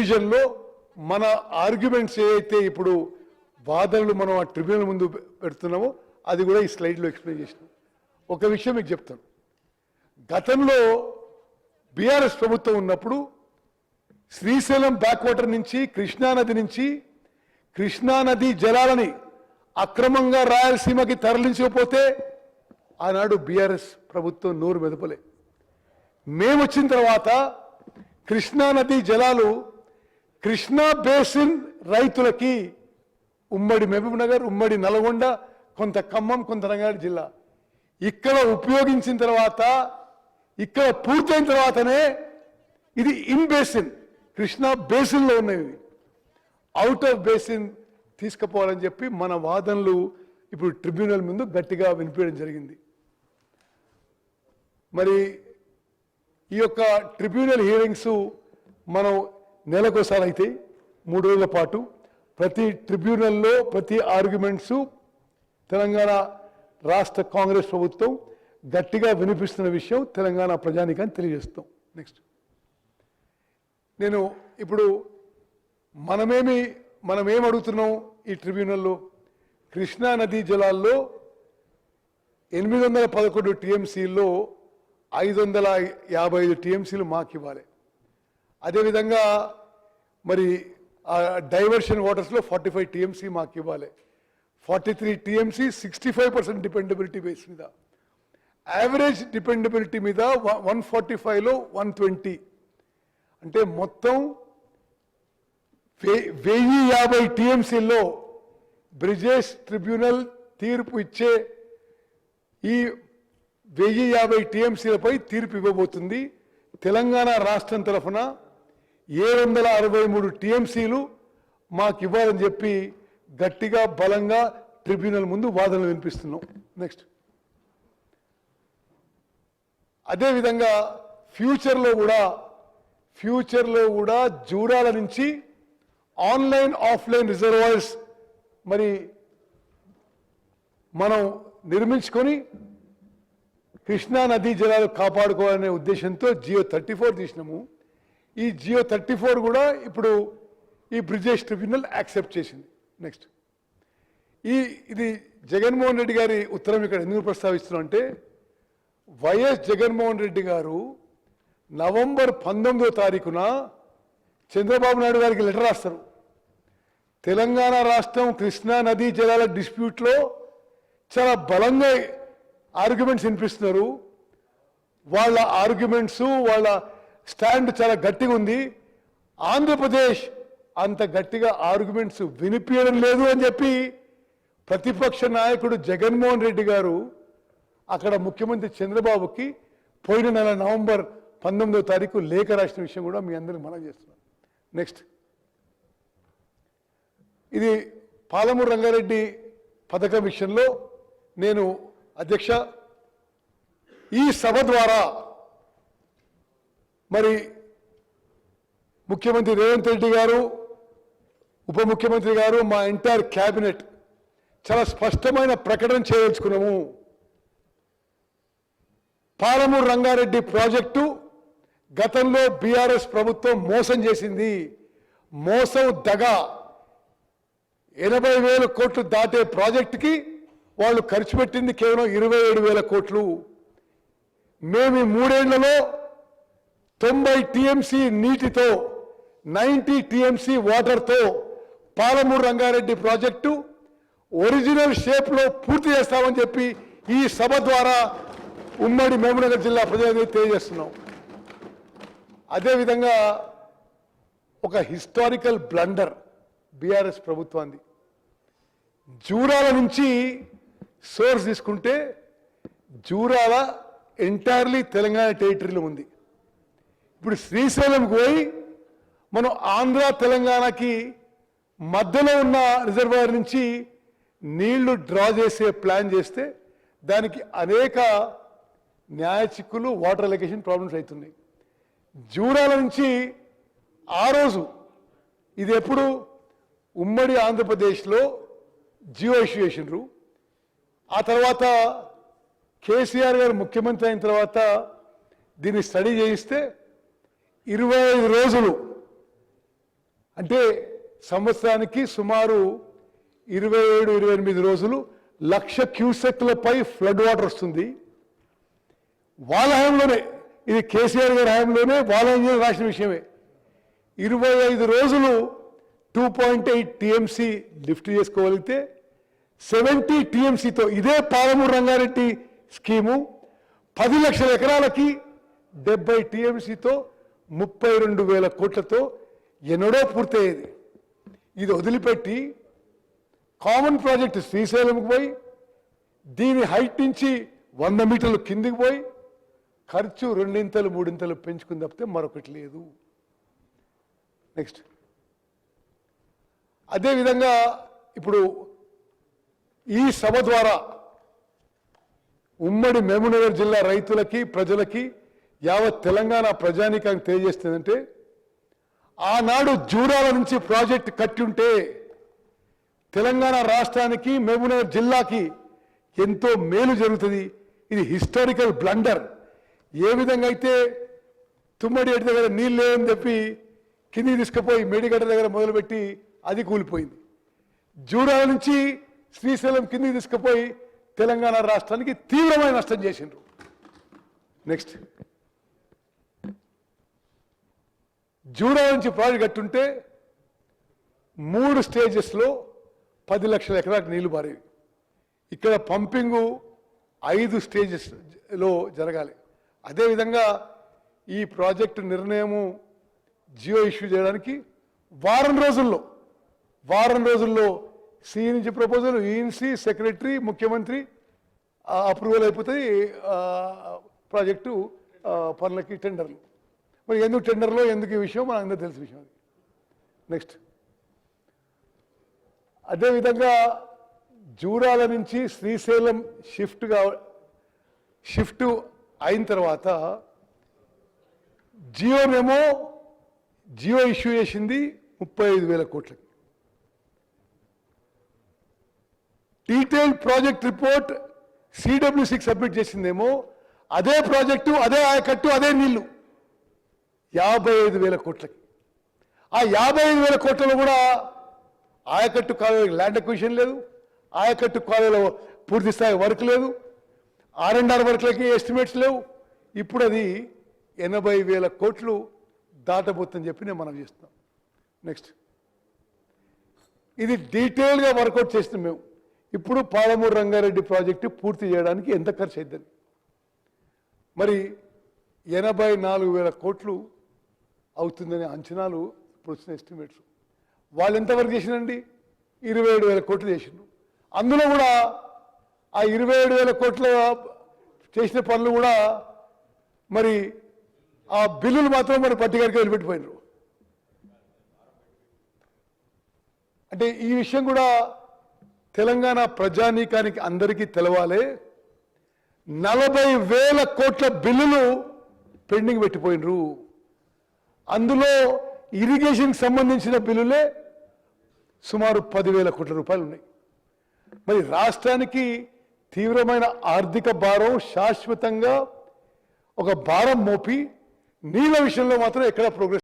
డివిజన్లో మన ఆర్గ్యుమెంట్స్ ఏవైతే ఇప్పుడు వాదనలు మనం ఆ ట్రిబ్యునల్ ముందు పెడుతున్నామో అది కూడా ఈ స్లైడ్లో ఎక్స్ప్లెయిన్ చేసినాం. ఒక విషయం మీకు చెప్తాను. గతంలో బీఆర్ఎస్ ప్రభుత్వం ఉన్నప్పుడు శ్రీశైలం బ్యాక్ వాటర్ నుంచి కృష్ణానది నుంచి కృష్ణానది జలాలని అక్రమంగా రాయలసీమకి తరలించకపోతే ఆనాడు బీఆర్ఎస్ ప్రభుత్వం నోరు మెదపలే. మేము వచ్చిన తర్వాత కృష్ణానది జలాలు కృష్ణా బేసిన్ రైతులకి ఉమ్మడి మహబూబ్ నగర్, ఉమ్మడి నల్గొండ, కొంత ఖమ్మం, కొంత రంగారెడ్డి జిల్లా ఇక్కడ ఉపయోగించిన తర్వాత ఇక్కడ పూర్తయిన తర్వాతనే ఇది ఇన్ బేసిన్ కృష్ణా బేసిన్లో ఉన్నవి అవుట్ ఆఫ్ బేసిన్ తీసుకుపోవాలని చెప్పి మన వాదనలు ఇప్పుడు ట్రిబ్యునల్ ముందు గట్టిగా వినిపించడం జరిగింది. మరి ఈ యొక్క ట్రిబ్యునల్ హియరింగ్స్ మనం నెలకోసారి అయితే 3 రోజుల పాటు ప్రతి ట్రిబ్యునల్లో ప్రతి ఆర్గ్యుమెంట్స్ తెలంగాణ రాష్ట్ర కాంగ్రెస్ ప్రభుత్వం గట్టిగా వినిపిస్తున్న విషయం తెలంగాణ ప్రజానికాన్ని తెలియజేస్తాం. నెక్స్ట్ నేను ఇప్పుడు మనమేం అడుగుతున్నాం ఈ ట్రిబ్యునల్లో? కృష్ణా నదీ జలాల్లో 811 టీఎంసీల్లో 555 టీఎంసీలు మాకు ఇవ్వాలి. అదేవిధంగా మరి డైవర్షన్ వాటర్స్లో 45 టీఎంసీ మాకు ఇవ్వాలి. 43 టీఎంసీ 65% డిపెండబిలిటీ బేస్ మీద, యావరేజ్ డిపెండబిలిటీ మీద 145లో 120, అంటే మొత్తం 1050 టీఎంసీల్లో బ్రిజేష్ ట్రిబ్యునల్ తీర్పు ఇచ్చే ఈ 1050 టీఎంసీలపై తీర్పు ఇవ్వబోతుంది. తెలంగాణ రాష్ట్రం తరఫున 763 టీఎంసీలు మాకు ఇవ్వాలని చెప్పి గట్టిగా బలంగా ట్రిబ్యునల్ ముందు వాదనలు వినిపిస్తున్నాం. నెక్స్ట్ అదేవిధంగా ఫ్యూచర్లో కూడా జూరాల నుంచి ఆన్లైన్ ఆఫ్లైన్ రిజర్వాయర్స్ మరి మనం నిర్మించుకొని కృష్ణా నదీ జలాలు కాపాడుకోవాలనే ఉద్దేశంతో జియో 34 తీసినాము. ఈ జియో 34 కూడా ఇప్పుడు ఈ బ్రిజేష్ ట్రిబ్యునల్ యాక్సెప్ట్ చేసింది. నెక్స్ట్ ఇది జగన్మోహన్ రెడ్డి గారి ఉత్తరం ఇక్కడ ఎందుకు ప్రస్తావిస్తున్నాం అంటే, వైఎస్ జగన్మోహన్ రెడ్డి గారు నవంబర్ 19వ తారీఖున చంద్రబాబు నాయుడు గారికి లెటర్ రాస్తారు. తెలంగాణ రాష్ట్రం కృష్ణా నదీ జలాల డిస్ప్యూట్లో చాలా బలంగా ఆర్గ్యుమెంట్స్ వినిపిస్తున్నారు. వాళ్ళ ఆర్గ్యుమెంట్స్, వాళ్ళ స్టాండ్ చాలా గట్టిగా ఉంది. ఆంధ్రప్రదేశ్ అంత గట్టిగా ఆర్గ్యుమెంట్స్ వినిపించడం లేదు అని చెప్పి ప్రతిపక్ష నాయకుడు జగన్మోహన్ రెడ్డి గారు అక్కడ ముఖ్యమంత్రి చంద్రబాబుకి పోయిన నెల నవంబర్ 19వ తారీఖు లేఖ రాసిన విషయం కూడా మీ అందరికీ మనం చేస్తున్నాం. నెక్స్ట్ ఇది పాలమూరు రంగారెడ్డి పథకం విషయంలో నేను అధ్యక్ష ఈ సభ ద్వారా మరి ముఖ్యమంత్రి రేవంత్ రెడ్డి గారు, ఉప ముఖ్యమంత్రి గారు, మా ఎంటైర్ క్యాబినెట్ చాలా స్పష్టమైన ప్రకటన చేయదలుచుకున్నాము. పాలమూరు రంగారెడ్డి ప్రాజెక్టు గతంలో బీఆర్ఎస్ ప్రభుత్వం మోసం చేసింది. మోసం దగ 80,000 కోట్లు దాటే ప్రాజెక్టుకి వాళ్ళు ఖర్చు పెట్టింది కేవలం 27,000 కోట్లు. మేము ఈ 3 ఏళ్లలో 90 టీఎంసీ నీటితో 90 టీఎంసీ వాటర్తో పాలమూరు రంగారెడ్డి ప్రాజెక్టు ఒరిజినల్ షేప్లో పూర్తి చేస్తామని చెప్పి ఈ సభ ద్వారా ఉమ్మడి మహబూబ్నగర్ జిల్లా ప్రజలకు తెలియజేస్తున్నాం. అదేవిధంగా ఒక హిస్టారికల్ బ్లండర్ బీఆర్ఎస్ ప్రభుత్వాన్ని, జూరాల నుంచి సోర్స్ తీసుకుంటే జూరాల ఎంటైర్లీ తెలంగాణ టెరిటరీలో ఉంది. ఇప్పుడు శ్రీశైలంకి పోయి మనం ఆంధ్ర తెలంగాణకి మధ్యలో ఉన్న రిజర్వాయర్ నుంచి నీళ్లు డ్రా చేసే ప్లాన్ చేస్తే దానికి అనేక న్యాయ చిక్కులు, వాటర్ అలొకేషన్ ప్రాబ్లమ్స్ అవుతున్నాయి. జూరాల నుంచి ఆ రోజు ఇది ఎప్పుడు ఉమ్మడి ఆంధ్రప్రదేశ్లో జియో ఇష్యూ చేసినారు. ఆ తర్వాత కేసీఆర్ గారు ముఖ్యమంత్రి అయిన తర్వాత దీన్ని స్టడీ చేయిస్తే 25 రోజులు అంటే సంవత్సరానికి సుమారు 27-28 రోజులు 1,00,000 క్యూసెక్లపై ఫ్లడ్ వాటర్ వస్తుంది. వాళ్ళ హయాంలోనే, ఇది కేసీఆర్ గారి హయాంలోనే వాళ్ళ ఇంజనీర్ రాసిన విషయమే. 25 రోజులు 2.8 టీఎంసీ లిఫ్ట్ చేసుకోగలిగితే 70 టీఎంసీతో ఇదే పాలమూరు రంగారెడ్డి స్కీము 10 లక్షల ఎకరాలకి 70 టీఎంసీతో 32,000 కోట్లతో ఎన్నడో పూర్తయ్యేది. ఇది వదిలిపెట్టి కామన్ ప్రాజెక్ట్ శ్రీశైలంకి పోయి దీని హైట్ నుంచి 100 మీటర్లు కిందికి పోయి ఖర్చు 2-3 పెంచుకుని తప్పితే మరొకటి లేదు. నెక్స్ట్ అదేవిధంగా ఇప్పుడు ఈ సభ ద్వారా ఉమ్మడి మహబూబ్నగర్ జిల్లా రైతులకి ప్రజలకి యావత్ తెలంగాణ ప్రజానీకానికి తెలియజేస్తుందంటే ఆనాడు జూరాల నుంచి ప్రాజెక్ట్ కట్టి ఉంటే తెలంగాణ రాష్ట్రానికి మహబూబ్నగర్ జిల్లాకి ఎంతో మేలు జరుగుతుంది. ఇది హిస్టారికల్ బ్లండర్. ఏ విధంగా అయితే తుమ్మడి ఎడ్డి దగ్గర నీళ్ళు లేవని చెప్పి కిందికి తీసుకుపోయి మేడిగడ్డ దగ్గర మొదలుపెట్టి అది కూలిపోయింది. జూరాల నుంచి శ్రీశైలం కిందికి తీసుకుపోయి తెలంగాణ రాష్ట్రానికి తీవ్రమైన నష్టం చేసిండ్రు. నెక్స్ట్ జూరాల నుంచి ప్రాజెక్ట్ కట్టుంటే 3 స్టేజెస్లో 10 లక్షల ఎకరాలకు నీళ్లు పారేవి. ఇక్కడ పంపింగు 5 స్టేజెస్లో జరగాలి. అదేవిధంగా ఈ ప్రాజెక్టు నిర్ణయము జియో ఇష్యూ చేయడానికి వారం రోజుల్లో సి నుంచి ప్రపోజల్, ఈఎన్సీ, సెక్రటరీ, ముఖ్యమంత్రి అప్రూవల్ అయిపోతుంది. ప్రాజెక్టు పనులకి టెండర్లు. మరి ఎందుకు టెండర్లో ఎందుకు ఈ విషయం మన అందరూ తెలిసిన విషయం. నెక్స్ట్ అదేవిధంగా జూరాల నుంచి శ్రీశైలం షిఫ్ట్ అయిన తర్వాత జియో ఇష్యూ చేసింది 35,000 కోట్లకి. డీటెయిల్డ్ ప్రాజెక్ట్ రిపోర్ట్ సిడబ్ల్యూసికి సబ్మిట్ చేసిందేమో అదే ప్రాజెక్టు, అదే ఆయకట్టు, అదే నీళ్లు 55,000 కోట్లకి. ఆ 55,000 కోట్లలో కూడా ఆయకట్టు కాలువలో ల్యాండ్ అక్విజిషన్ లేదు, ఆయకట్టు కాలువలో పూర్తి స్థాయి వర్క్ లేదు, R&R వర్క్లకి ఎస్టిమేట్స్ లేవు. ఇప్పుడు అది 80,000 కోట్లు దాటబోతుందని చెప్పి నేను మనం చేస్తున్నాం. నెక్స్ట్ ఇది డీటెయిల్గా వర్కౌట్ చేస్తున్నాం మేము. ఇప్పుడు పాలమూరు రంగారెడ్డి ప్రాజెక్టు పూర్తి చేయడానికి ఎంత ఖర్చు అవుతుంది? మరి 84,000 కోట్లు అవుతుందనే అంచనాలు ఇప్పుడు వచ్చిన ఎస్టిమేట్స్. వాళ్ళు ఎంతవరకు చేసినండి? 27,000 కోట్లు చేసిండ్రు. అందులో కూడా ఆ 27,000 కోట్ల చేసిన పనులు కూడా మరి ఆ బిల్లులు మాత్రం మరి పట్టిగారికి వదిలిపెట్టిపోయినారు. అంటే ఈ విషయం కూడా తెలంగాణ ప్రజానీకానికి అందరికీ తెలవాలి. 40,000 కోట్ల బిల్లులు పెండింగ్ పెట్టిపోయినరు. అందులో ఇరిగేషన్కి సంబంధించిన బిల్లులే సుమారు 10,000 కోట్ల రూపాయలు ఉన్నాయి. మరి రాష్ట్రానికి తీవ్రమైన ఆర్థిక భారం, శాశ్వతంగా ఒక భారం మోపి నీళ్ళ విషయంలో మాత్రం ఎక్కడ ప్రోగ్రెస్